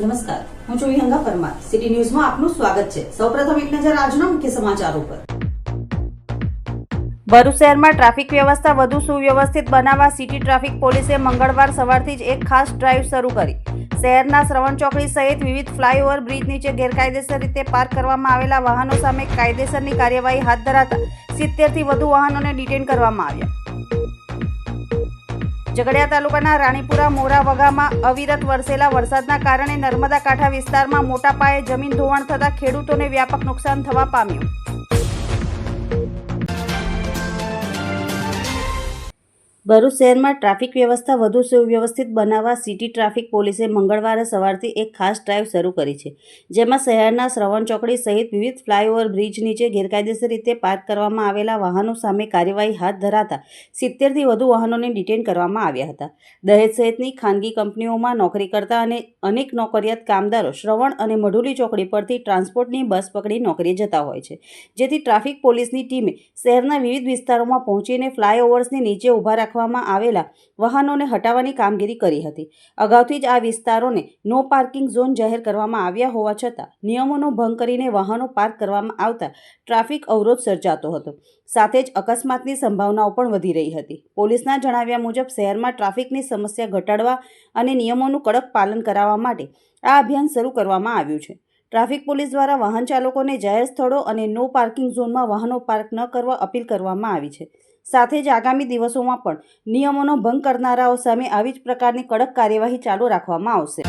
નમસ્કાર, હું છું વિહંગા પરમાર. સિટી ન્યૂઝમાં આપનું સ્વાગત છે. સૌપ્રથમ એક નજર આજના મુખ્ય સમાચારો પર. ભરૂચ શહેરમાં ટ્રાફિક વ્યવસ્થા વધુ સુવ્યવસ્થિત બનાવવા સિટી ટ્રાફિક પોલીસે મંગળવાર સવારથી જ એક ખાસ ડ્રાઈવ શરૂ કરી. શહેરના શ્રવણ ચોકડી સહિત વિવિધ ફ્લાયઓવર બ્રિજ નીચે ગેરકાયદેસર રીતે પાર્ક કરવામાં આવેલા વાહનો સામે કાયદેસરની કાર્યવાહી હાથ ધરાતા 70 થી વધુ વાહનોને ડિટેન કરવામાં આવ્યા. ઝઘડિયા તાલુકાના રાણીપુરા મોરાવગામાં અવિરત વરસેલા વરસાદના કારણે નર્મદા કાંઠા વિસ્તારમાં મોટા પાયે જમીન ધોવાણ થતાં ખેડૂતોને વ્યાપક નુકસાન થવા પામ્યું. ભરૂચ શહેરમાં ટ્રાફિક વ્યવસ્થા વધુ સુવ્યવસ્થિત બનાવવા સિટી ટ્રાફિક પોલીસે મંગળવારે સવારથી એક ખાસ ડ્રાઈવ શરૂ કરી છે, જેમાં શહેરના શ્રવણ ચોકડી સહિત વિવિધ ફ્લાયઓવર બ્રિજ નીચે ગેરકાયદેસર રીતે પાર્ક કરવામાં આવેલા વાહનો સામે કાર્યવાહી હાથ ધરાતા 70 થી વધુ વાહનોને ડિટેન કરવામાં આવ્યા હતા. દહેજ સહિતની ખાનગી કંપનીઓમાં નોકરી કરતા અને અનેક નોકરિયાત કામદારો શ્રવણ અને મઢુલી ચોકડી પરથી ટ્રાન્સપોર્ટની બસ પકડી નોકરીએ જતા હોય છે, જેથી ટ્રાફિક પોલીસની ટીમે શહેરના વિવિધ વિસ્તારોમાં પહોંચીને ફ્લાયઓવર્સની નીચે ઊભા રાખવામાં આવેલા વાહનોને હટાવવાની કામગીરી કરી હતી. અગાઉથી જ આ વિસ્તારોને નો પાર્કિંગ ઝોન જાહેર કરવામાં આવ્યા હોવા છતાં નિયમોનો ભંગ કરીને વાહનો પાર્ક કરવામાં આવતા ટ્રાફિક અવરોધ સર્જાતો હતો. સાથે જ અકસ્માતની સંભાવનાઓ પણ વધી રહી હતી. પોલીસના જણાવ્યા મુજબ શહેરમાં ટ્રાફિકની સમસ્યા ઘટાડવા અને નિયમોનું કડક પાલન કરાવવા માટે આ અભિયાન શરૂ કરવામાં આવ્યું છે. ટ્રાફિક પોલીસ દ્વારા વાહન ચાલકોને જાહેર સ્થળો અને નો પાર્કિંગ ઝોનમાં વાહનો પાર્ક ન કરવા અપીલ કરવામાં આવી છે. સાથે જ આગામી દિવસોમાં પણ નિયમોનો ભંગ કરનારાઓ સામે આવી જ પ્રકારની કડક કાર્યવાહી ચાલુ રાખવામાં આવશે.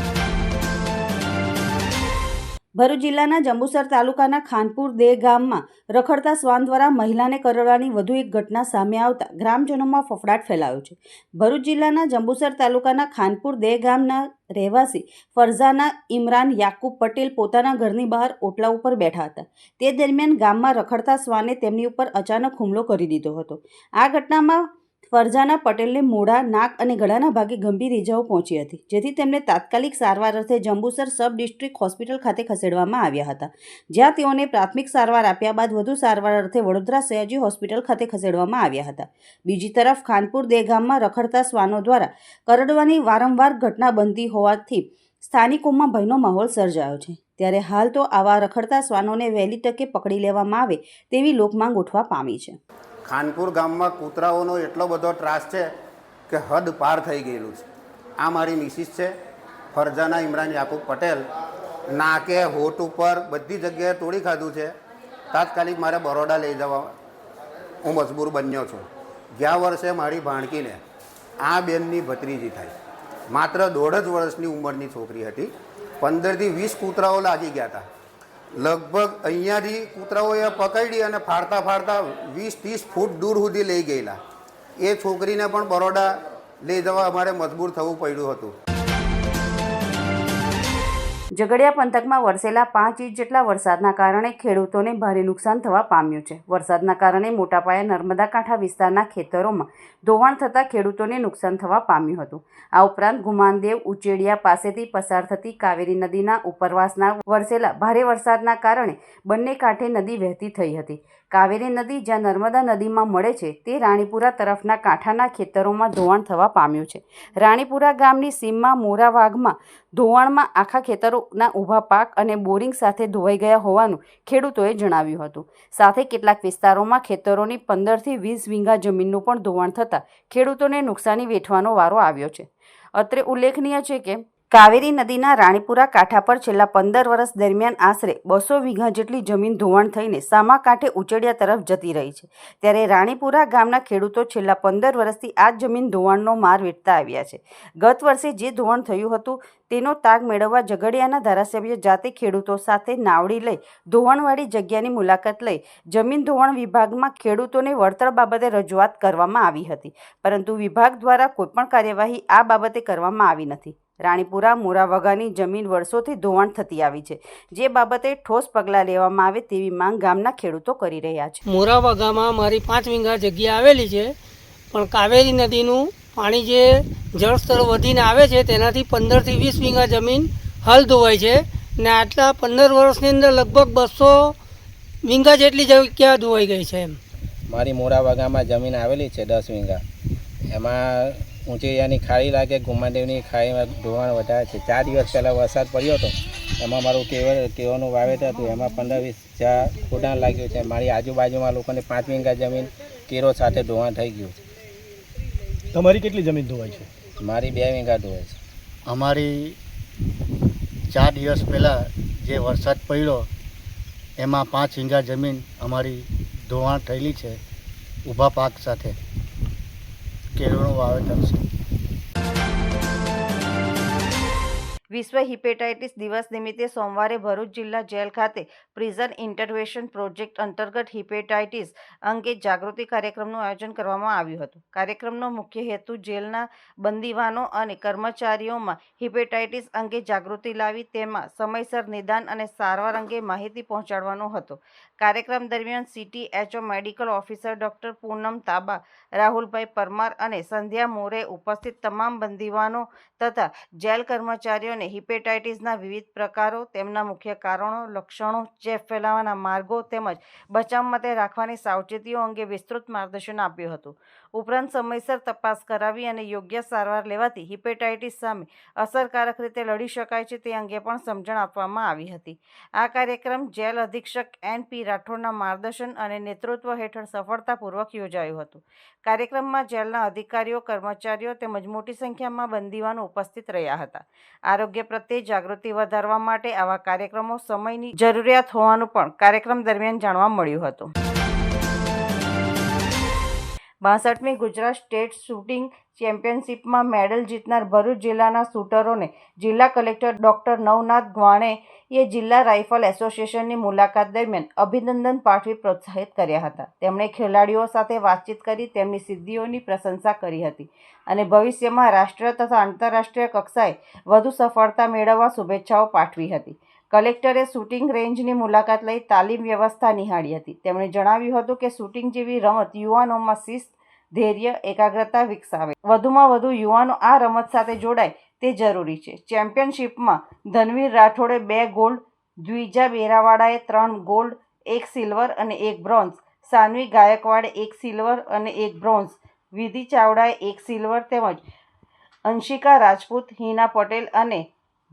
ભરૂચ જિલ્લાના જંબુસર તાલુકાના ખાનપુર દે ગામમાં રખડતા શ્વાન દ્વારા મહિલાને કરડવાની વધુ એક ઘટના સામે આવતા ગ્રામજનોમાં ફફડાટ ફેલાયો છે. ભરૂચ જિલ્લાના જંબુસર તાલુકાના ખાનપુર દે ગામના રહેવાસી ફરઝાના ઇમરાન યાકુબ પટેલ પોતાના ઘરની બહાર ઓટલા ઉપર બેઠા હતા. તે દરમિયાન ગામમાં રખડતા શ્વાને તેમની ઉપર અચાનક હુમલો કરી દીધો હતો. આ ઘટનામાં ફરઝાના પટેલને મોઢા, નાક અને ગળાના ભાગે ગંભીર ઇજાઓ પહોંચી હતી, જેથી તેમને તાત્કાલિક સારવાર અર્થે જંબુસર સબ ડિસ્ટ્રિક્ટ હોસ્પિટલ ખાતે ખસેડવામાં આવ્યા હતા, જ્યાં તેઓને પ્રાથમિક સારવાર આપ્યા બાદ વધુ સારવાર અર્થે વડોદરા સયાજી હોસ્પિટલ ખાતે ખસેડવામાં આવ્યા હતા. બીજી તરફ ખાનપુર દે ગામમાં રખડતા શ્વાનો દ્વારા કરડવાની વારંવાર ઘટના બનતી હોવાથી સ્થાનિકોમાં ભયનો માહોલ સર્જાયો છે. ત્યારે હાલ તો આવા રખડતા શ્વાનોને વહેલી તકે પકડી લેવામાં આવે તેવી લોકમાંગ ઉઠવા પામી છે. ખાનપુર ગામમાં કૂતરાઓનો એટલો બધો ત્રાસ છે કે હદ પાર થઈ ગયેલું છે. આ મારી મિસિસ છે ફરઝાના ઇમરાન યાકુબ પટેલ. નાકે, હોઠ ઉપર બધી જગ્યાએ તોડી ખાધું છે. તાત્કાલિક મારે બરોડા લઈ જવા હું મજબૂર બન્યો છું. ગયા વર્ષે મારી ભાણકીને આ બેનની ભત્રીજી થાય, માત્ર 1.5 વર્ષની ઉંમરની છોકરી હતી. 15 થી 20 કૂતરાઓ લાગી ગયા હતા. લગભગ અહીંયાથી કૂતરાઓએ પકડી અને ફાડતા 20-30 ફૂટ દૂર સુધી લઈ ગયેલા. એ છોકરીને પણ બરોડા લઈ જવા અમારે મજબૂર થવું પડ્યું હતું. ઝઘડિયા પંથકમાં વરસેલા 5 ઇંચ જેટલા વરસાદના કારણે ખેડૂતોને ભારે નુકસાન થવા પામ્યું છે. વરસાદના કારણે મોટા પાયે નર્મદા કાંઠા વિસ્તારના ખેતરોમાં ધોવાણ થતાં ખેડૂતોને નુકસાન થવા પામ્યું હતું. આ ઉપરાંત ગુમાનદેવ ઉચેડિયા પાસેથી પસાર થતી કાવેરી નદીના ઉપરવાસના વરસેલા ભારે વરસાદના કારણે બંને કાંઠે નદી વહેતી થઈ હતી. કાવેરી નદી જ્યાં નર્મદા નદીમાં મળે છે તે રાણીપુરા તરફના કાંઠાના ખેતરોમાં ધોવાણ થવા પામ્યું છે. રાણીપુરા ગામની સીમમાં મોરાવાગમાં ધોવાણમાં આખા ખેતરોના ઊભા પાક અને બોરિંગ સાથે ધોવાઈ ગયા હોવાનું ખેડૂતોએ જણાવ્યું હતું. સાથે કેટલાક વિસ્તારોમાં ખેતરોની 15 થી 20 વીઘા જમીનનું પણ ધોવાણ થતાં ખેડૂતોને નુકસાની વેઠવાનો વારો આવ્યો છે. અત્રે ઉલ્લેખનીય છે કે કાવેરી નદીના રાણીપુરા કાંઠા પર છેલ્લા 15 વર્ષ દરમિયાન આશરે 200 વીઘા જેટલી જમીન ધોવાણ થઈને સામા કાંઠે ઉચેડિયા તરફ જતી રહી છે. ત્યારે રાણીપુરા ગામના ખેડૂતો છેલ્લા 15 વર્ષથી આ જમીન ધોવાણનો માર વેઠતા આવ્યા છે. ગત વર્ષે જે ધોવાણ થયું હતું તેનો તાગ મેળવવા ઝઘડિયાના ધારાસભ્ય જાતે ખેડૂતો સાથે નાવડી લઈ ધોવાણવાળી જગ્યાની મુલાકાત લઈ જમીન ધોવાણ વિભાગમાં ખેડૂતોને વળતર બાબતે રજૂઆત કરવામાં આવી હતી, પરંતુ વિભાગ દ્વારા કોઈપણ કાર્યવાહી આ બાબતે કરવામાં આવી નથી. રાણીપુરા મોરાવગાની જમીન વર્ષોથી ધોવાણ થતી આવી છે, જે બાબતે ઠોસ પગલાં લેવામાં આવે તેવી માંગ ગામના ખેડૂતો કરી રહ્યા છે. મોરાવગામાં મારી 5 વીઘા જગ્યા આવેલી છે, પણ કાવેરી નદીનું પાણી જે જળસ્તર વધીને આવે છે તેનાથી 15 થી 20 વીઘા જમીન હાલ ધોવાય છે ને આટલા 15 વર્ષની અંદર લગભગ 200 વીઘા જેટલી જગ્યા ધોવાઈ ગઈ છે. એમ મારી મોરાવગામાં જમીન આવેલી છે 10 વીઘા, એમાં ઊંચી એરિયાની ખાડી લાગે, ગુમાદેવની ખાડીમાં ધોવાણ વધારે છે. 4 દિવસ પહેલાં વરસાદ પડ્યો હતો, એમાં મારું કેળનું વાવેતર હતું, એમાં 15-20 ઝાડ ખોડાણ લાગ્યું છે. મારી આજુબાજુમાં લોકોને 5 વીઘા જમીન કેરો સાથે ધોવાણ થઈ ગયું છે. તમારી કેટલી જમીન ધોવાઈ છે? મારી 2 વીઘા ધોવાય છે. અમારી 4 દિવસ પહેલાં જે વરસાદ પડ્યો એમાં 5 વીઘા જમીન અમારી ધોવાણ થયેલી છે. ઊભા પાક સાથે કેળનું વાવેતર છે. વિશ્વ હિપેટાઇટિસ દિવસ નિમિત્તે સોમવારે ભરૂચ જિલ્લા જેલ ખાતે પ્રિઝન ઇન્ટરવેન્શન પ્રોજેક્ટ અંતર્ગત હિપેટાઇટિસ અંગે જાગૃતિ કાર્યક્રમનું આયોજન કરવામાં આવ્યું હતું. કાર્યક્રમનો મુખ્ય હેતુ જેલના બંદીવાનો અને કર્મચારીઓમાં હિપેટાઇટિસ અંગે જાગૃતિ લાવી તેમાં સમયસર નિદાન અને સારવાર અંગે માહિતી પહોંચાડવાનો હતો. કાર્યક્રમ દરમિયાન CTHO મેડિકલ ઓફિસર ડૉક્ટર પૂનમ તાબા, રાહુલભાઈ પરમાર અને સંધ્યા મોરે ઉપસ્થિત તમામ બંદીવાનો તથા જેલ કર્મચારીઓને હિપેટાઇટિસના વિવિધ પ્રકારો, તેમના મુખ્ય કારણો, લક્ષણો, ચેપ ફેલાવાના માર્ગો તેમજ બચાવ માટે રાખવાની સાવચેતીઓ અંગે વિસ્તૃત માર્ગદર્શન આપ્યું હતું. ઉપરાંત સમયસર તપાસ કરાવી અને યોગ્ય સારવાર લેવાથી હિપેટાઇટિસ સામે અસરકારક રીતે લડી શકાય છે તે અંગે પણ સમજણ આપવામાં આવી હતી. આ કાર્યક્રમ જેલ અધિક્ષક NP રાઠોડના માર્ગદર્શન અને નેતૃત્વ હેઠળ સફળતાપૂર્વક યોજાયું હતું. કાર્યક્રમમાં જેલના અધિકારીઓ, કર્મચારીઓ તેમજ મોટી સંખ્યામાં બંદીવાનો ઉપસ્થિત રહ્યા હતા. આરોગ્ય પ્રત્યે જાગૃતિ વધારવા માટે આવા કાર્યક્રમો સમયની જરૂરિયાત હોવાનું પણ કાર્યક્રમ દરમિયાન જાણવા મળ્યું હતું. 62મી ગુજરાત સ્ટેટ શૂટિંગ ચેમ્પિયનશિપમાં મેડલ જીતનાર ભરૂચ જિલ્લાના શૂટરોને જિલ્લા કલેક્ટર ડૉક્ટર નવનાથ ગ્વાણેએ જિલ્લા રાઇફલ એસોસિએશનની મુલાકાત દરમિયાન અભિનંદન પાઠવી પ્રોત્સાહિત કર્યા હતા. તેમણે ખેલાડીઓ સાથે વાતચીત કરી તેમની સિદ્ધિઓની પ્રશંસા કરી હતી અને ભવિષ્યમાં રાષ્ટ્રીય તથા આંતરરાષ્ટ્રીય કક્ષાએ વધુ સફળતા મેળવવા શુભેચ્છાઓ પાઠવી હતી. કલેક્ટરે શૂટિંગ રેન્જની મુલાકાત લઈ તાલીમ વ્યવસ્થા નિહાળી હતી. તેમણે જણાવ્યું હતું કે શૂટિંગ જેવી રમત યુવાનોમાં શિસ્ત, ધૈર્ય, એકાગ્રતા વિકસાવે. વધુમાં વધુ યુવાનો આ રમત સાથે જોડાય તે જરૂરી છે. ચેમ્પિયનશિપમાં ધનવીર રાઠોડે 2 ગોલ્ડ, દ્વિજા બેરાવાડાએ 3 ગોલ્ડ, 1 સિલ્વર અને 1 બ્રોન્ઝ, સાનવી ગાયકવાડે 1 સિલ્વર અને 1 બ્રોન્ઝ, વિધિ ચાવડાએ 1 સિલ્વર તેમજ અંશિકા રાજપૂત, હિના પટેલ અને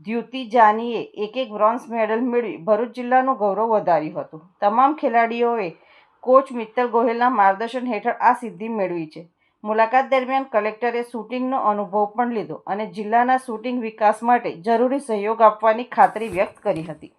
દ્યુતિ જાનીએ 1-1 બ્રોન્ઝ મેડલ મેળવી ભરૂચ જિલ્લાનું ગૌરવ વધાર્યું હતું. તમામ ખેલાડીઓએ કોચ મિત્તલ ગોહિલના માર્ગદર્શન હેઠળ આ સિદ્ધિ મેળવી છે. મુલાકાત દરમિયાન કલેક્ટરે શૂટિંગનો અનુભવ પણ લીધો અને જિલ્લાના શૂટિંગ વિકાસ માટે જરૂરી સહયોગ આપવાની ખાતરી વ્યક્ત કરી હતી.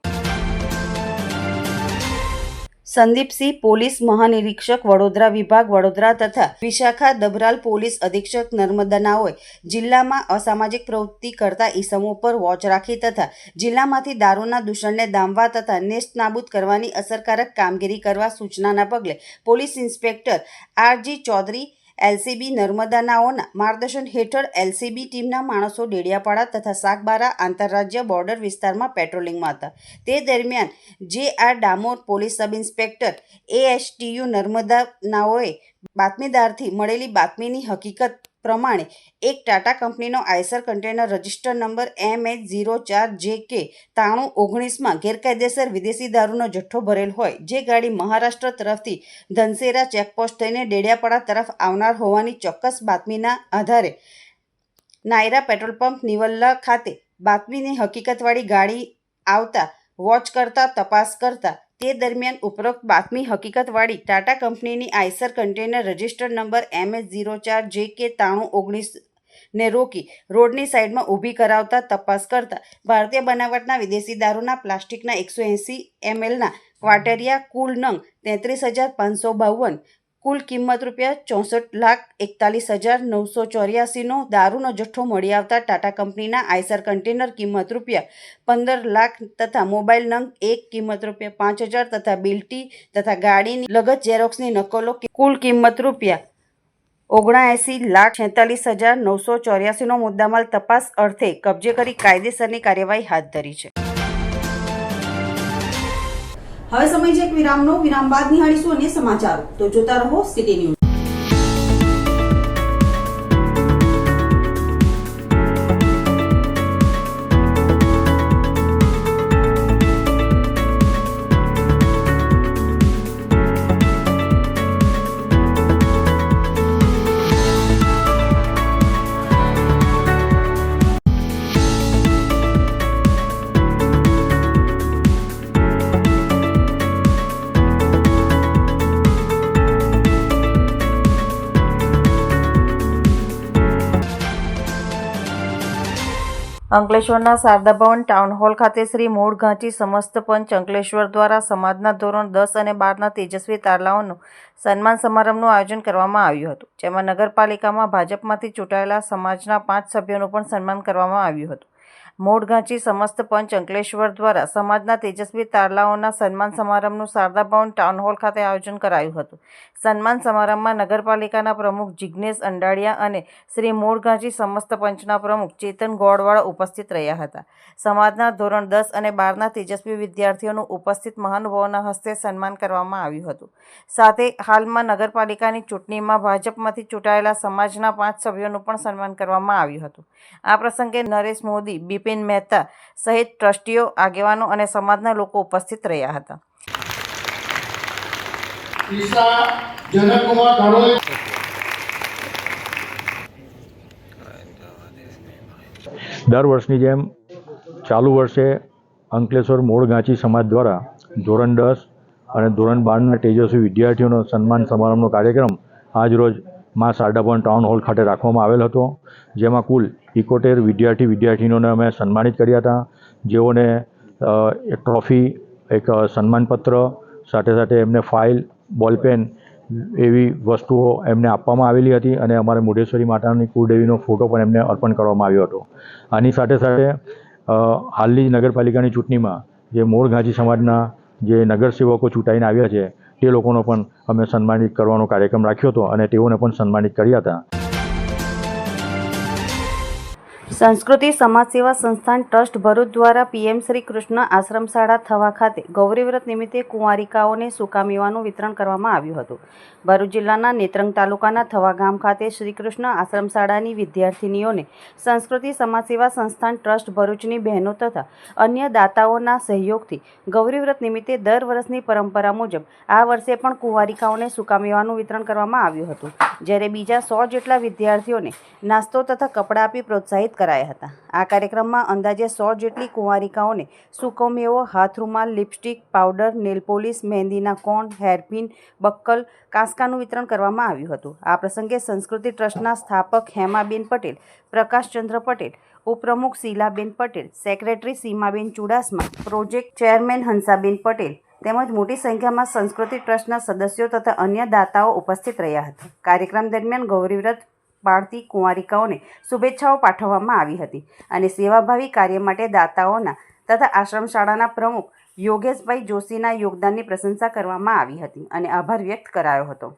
સંદીપસિંહ, પોલીસ મહાનિરીક્ષક વડોદરા વિભાગ વડોદરા તથા વિશાખા દબરાલ, પોલીસ અધિક્ષક નર્મદાનાઓએ જિલ્લામાં અસામાજિક પ્રવૃત્તિ કરતા ઈસમો પર વોચ રાખી તથા જિલ્લામાંથી દારૂના દૂષણને ડામવા તથા નેસ્તનાબૂદ કરવાની અસરકારક કામગીરી કરવા સૂચનાના પગલે police inspector RG Chaudhary LCB નર્મદાનાઓના માર્ગદર્શન હેઠળ LCB ટીમના માણસો ડેડિયાપાડા તથા સાગબારા આંતરરાજ્ય બોર્ડર વિસ્તારમાં પેટ્રોલિંગમાં હતા. તે દરમિયાન JR Damor police sub inspector ASTU નર્મદાનાઓએ બાતમીદારથી મળેલી બાતમીની હકીકત પ્રમાણે એક ટાટા કંપનીનો Eicher container register number MH04JK 9319માં ગેરકાયદેસર વિદેશી દારૂનો જથ્થો ભરેલ હોય, જે ગાડી મહારાષ્ટ્ર તરફથી ધનસેરા ચેકપોસ્ટ થઈને ડેડિયાપાડા તરફ આવનાર હોવાની ચોક્કસ બાતમીના આધારે નાયરા પેટ્રોલ પંપ નિવલ્લા ખાતે બાતમીની હકીકતવાળી ગાડી આવતા વોચ કરતા તપાસ કરતા તે દરમિયાન ઉપરોક્ત બાતમી હકીકતવાળી ટાટા કંપનીની Eicher container register number MH04JK 9319ને રોકી રોડની સાઈડમાં ઊભી કરાવતા તપાસ કરતા ભારતીય બનાવટના વિદેશી દારૂના પ્લાસ્ટિકના 180 mlના ક્વાટરિયા કુલ નંગ 33,552, કુલ કિંમત ₹64,41,984નો દારૂનો જથ્થો મળી આવતા ટાટા કંપનીના આઈસર કન્ટેનર કિંમત ₹15 લાખ તથા મોબાઈલ નંગ 1 કિંમત ₹5,000 તથા બિલ્ટી તથા ગાડીની લગત ઝેરોક્સની નકલો કુલ કિંમત ₹79,46,984નો મુદ્દામાલ તપાસ અર્થે કબજે કરી કાયદેસરની કાર્યવાહી હાથ ધરી છે. હવે સમય છે એક વિરામનો. વિરામ બાદ નિહાળીશું અન્ય સમાચારો. તો જોતા રહો સિટી ન્યૂઝ. અંકલેશ્વરના શારદા ભવન ટાઉન હોલ ખાતે શ્રી મૂળ ઘાંચી સમસ્ત પંચ અંકલેશ્વર દ્વારા સમાજના ધોરણ 10 અને 12ના તેજસ્વી તારલાઓનું સન્માન સમારંભનું આયોજન કરવામાં આવ્યું હતું, જેમાં નગરપાલિકામાં ભાજપમાંથી ચૂંટાયેલા સમાજના 5 સભ્યોનું પણ સન્માન કરવામાં આવ્યું હતું. મૂળ ઘાંચી સમસ્ત પંચ અંકલેશ્વર દ્વારા સમાજના તેજસ્વી તારલાઓના સન્માન સમારંભનું શારદા ભવન ટાઉન હોલ ખાતે આયોજન કરાયું હતું. સન્માન સમારંભમાં નગરપાલિકાના પ્રમુખ જિજ્ઞેશ અંડાળિયા અને શ્રી મૂળ ઘાંચી સમસ્ત પંચના પ્રમુખ ચેતન ગોળવાળા ઉપસ્થિત રહ્યા હતા. સમાજના ધોરણ 10 અને 12ના તેજસ્વી વિદ્યાર્થીઓનું ઉપસ્થિત મહાનુભાવોના હસ્તે સન્માન કરવામાં આવ્યું હતું. સાથે હાલમાં નગરપાલિકાની ચૂંટણીમાં ભાજપમાંથી ચૂંટાયેલા સમાજના 5 સભ્યોનું પણ સન્માન કરવામાં આવ્યું હતું. આ પ્રસંગે નરેશ મોદી, બિપિન મહેતા સહિત ટ્રસ્ટીઓ, આગેવાનો અને સમાજના લોકો ઉપસ્થિત રહ્યા હતા. દર વર્ષની જેમ ચાલુ વર્ષે અંકલેશ્વર મૂળ ઘાંચી સમાજ દ્વારા ધોરણ 10 અને ધોરણ 12ના તેજસ્વી વિદ્યાર્થીઓનો સન્માન સમારંભનો કાર્યક્રમ આજરોજ મા શારદા ભવન ટાઉન હોલ ખાતે રાખવામાં આવેલ હતો, જેમાં કુલ 71 વિદ્યાર્થીનીઓને અમે સન્માનિત કર્યા હતા, જેઓને એક ટ્રોફી, એક સન્માનપત્ર, સાથે સાથે એમને ફાઇલ, બોલપેન એવી વસ્તુઓ એમને આપવામાં આવેલી હતી અને અમારે મુઢેશ્વરી માતાની કુળદેવીનો ફોટો પણ એમને અર્પણ કરવામાં આવ્યો હતો. આની સાથે સાથે હાલની નગરપાલિકાની ચૂંટણીમાં જે મૂળ ઘાંચી સમાજના જે નગરસેવકો ચૂંટાઈને આવ્યા છે તે લોકોનો પણ અમે સન્માનિત કરવાનો કાર્યક્રમ રાખ્યો હતો અને તેઓને પણ સન્માનિત કર્યા હતા. સંસ્કૃતિ સમાજ સેવા સંસ્થાન ટ્રસ્ટ ભરૂચ દ્વારા પીએમ શ્રી કૃષ્ણ આશ્રમ શાળા થવા ખાતે ગૌરી વ્રત નિમિત્તે કુંવારિકાઓને સૂકા મેવાનું વિતરણ કરવામાં આવ્યું હતું. ભરૂચ જિલ્લાના નેત્રંગ તાલુકાના થવા ગામ ખાતે શ્રી કૃષ્ણ આશ્રમ શાળાની વિદ્યાર્થિનીઓને સંસ્કૃતિ સમાજ સેવા સંસ્થાન ટ્રસ્ટ ભરૂચની બહેનો તથા અન્ય દાતાઓના સહયોગથી ગૌરી વ્રત નિમિત્તે દર વર્ષની પરંપરા મુજબ આ વર્ષે પણ કુંવારિકાઓને સૂકા મેવાનું વિતરણ કરવામાં આવ્યું હતું, જ્યારે બીજા 100 જેટલા વિદ્યાર્થીઓને નાસ્તો તથા કપડાં આપી પ્રોત્સાહિત કરાયા હતા. આ કાર્યક્રમમાં અંદાજે 100 જેટલી કુંવારિકાઓને સૂકો મેવો, હાથ રૂમાલ, લિપસ્ટિક, પાવડર, નેલ પોલિશ, મહેંદીના કોન, હેરપિન, બક્કલ, કાંસકાનું વિતરણ કરવામાં આવ્યું હતું. આ પ્રસંગે સંસ્કૃતિ ટ્રસ્ટના સ્થાપક હેમાબેન પટેલ, પ્રકાશચંદ્ર પટેલ, ઉપપ્રમુખ શીલાબેન Patel, secretary સીમાબેન Chudasama, project chairman Hansaben Patel તેમજ મોટી સંખ્યામાં સંસ્કૃતિ ટ્રસ્ટના સદસ્યો તથા અન્ય દાતાઓ ઉપસ્થિત રહ્યા હતા. કાર્યક્રમ દરમિયાન ગૌરી વ્રત પાળતી કુંવારિકાઓને શુભેચ્છાઓ પાઠવવામાં આવી હતી અને સેવાભાવી કાર્ય માટે દાતાઓના તથા આશ્રમ શાળાના પ્રમુખ યોગેશભાઈ જોશીના યોગદાનની પ્રશંસા કરવામાં આવી હતી અને આભાર વ્યક્ત કરાયો હતો.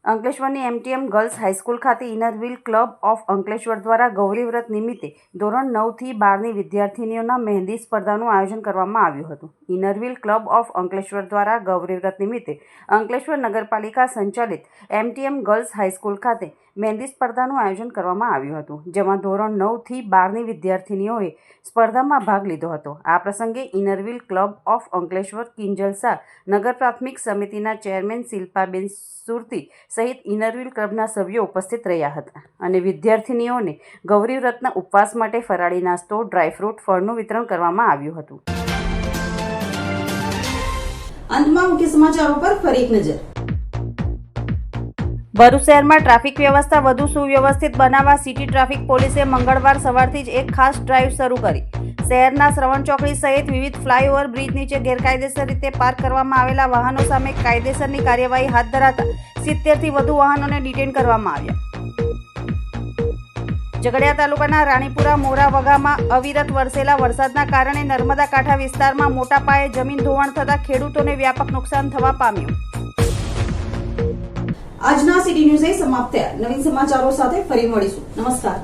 અંકલેશ્વરની એમટીએમ ગર્લ્સ હાઈસ્કૂલ ખાતે ઇનરવ્હીલ ક્લબ ઓફ અંકલેશ્વર દ્વારા ગૌરી વ્રત નિમિત્તે ધોરણ 9થી 12ની વિદ્યાર્થિનીઓના મહેંદી સ્પર્ધાનું આયોજન કરવામાં આવ્યું હતું. ઇનરવ્હીલ ક્લબ ઓફ અંકલેશ્વર દ્વારા ગૌરી વ્રત નિમિત્તે અંકલેશ્વર નગરપાલિકા સંચાલિત એમટીએમ ગર્લ્સ હાઈસ્કૂલ ખાતે મહેંદી સ્પર્ધાનું આયોજન કરવામાં આવ્યું હતું, જેમાં ધોરણ 9થી 12ની વિદ્યાર્થિનીઓએ સ્પર્ધામાં ભાગ લીધો હતો. આ પ્રસંગે ઇનરવ્હીલ ક્લબ ઓફ અંકલેશ્વર કિંજલસા નગર પ્રાથમિક સમિતિના ચેરમેન શિલ્પાબેન સુરતી સહિત ઇનરવ્હીલ ક્લબના સભ્યો ઉપસ્થિત રહ્યા હતા અને વિદ્યાર્થિનીઓને ગૌરી વ્રતના ઉપવાસ માટે ફરાળી નાસ્તો, ડ્રાયફ્રૂટ, ફળનું વિતરણ કરવામાં આવ્યું હતું. અંતમાં મુખ્ય સમાચારો પર ફરી એક નજર. ભરૂચ શહેરમાં ટ્રાફિક વ્યવસ્થા વધુ સુવ્યવસ્થિત બનાવવા સિટી ટ્રાફિક પોલીસે મંગળવાર સવારથી જ એક ખાસ ડ્રાઈવ શરૂ કરી. શહેરના શ્રવણ ચોકડી સહિત વિવિધ ફ્લાયઓવર બ્રિજ નીચે ગેરકાયદેસર રીતે પાર્ક કરવામાં આવેલા વાહનો સામે કાયદેસરની કાર્યવાહી હાથ ધરાતા 70થી વધુ વાહનોને ડિટેન કરવામાં આવ્યા. ઝઘડિયા તાલુકાના રાણીપુરા મોરા વગામાં અવિરત વરસેલા વરસાદના કારણે નર્મદા કાંઠા વિસ્તારમાં મોટા પાયે જમીન ધોવાણ થતાં ખેડૂતોને વ્યાપક નુકસાન થવા પામ્યું. આજના સિટી ન્યૂઝ સમાપ્ત થયા. નવીન સમાચારો સાથે ફરી મળીશું. નમસ્કાર.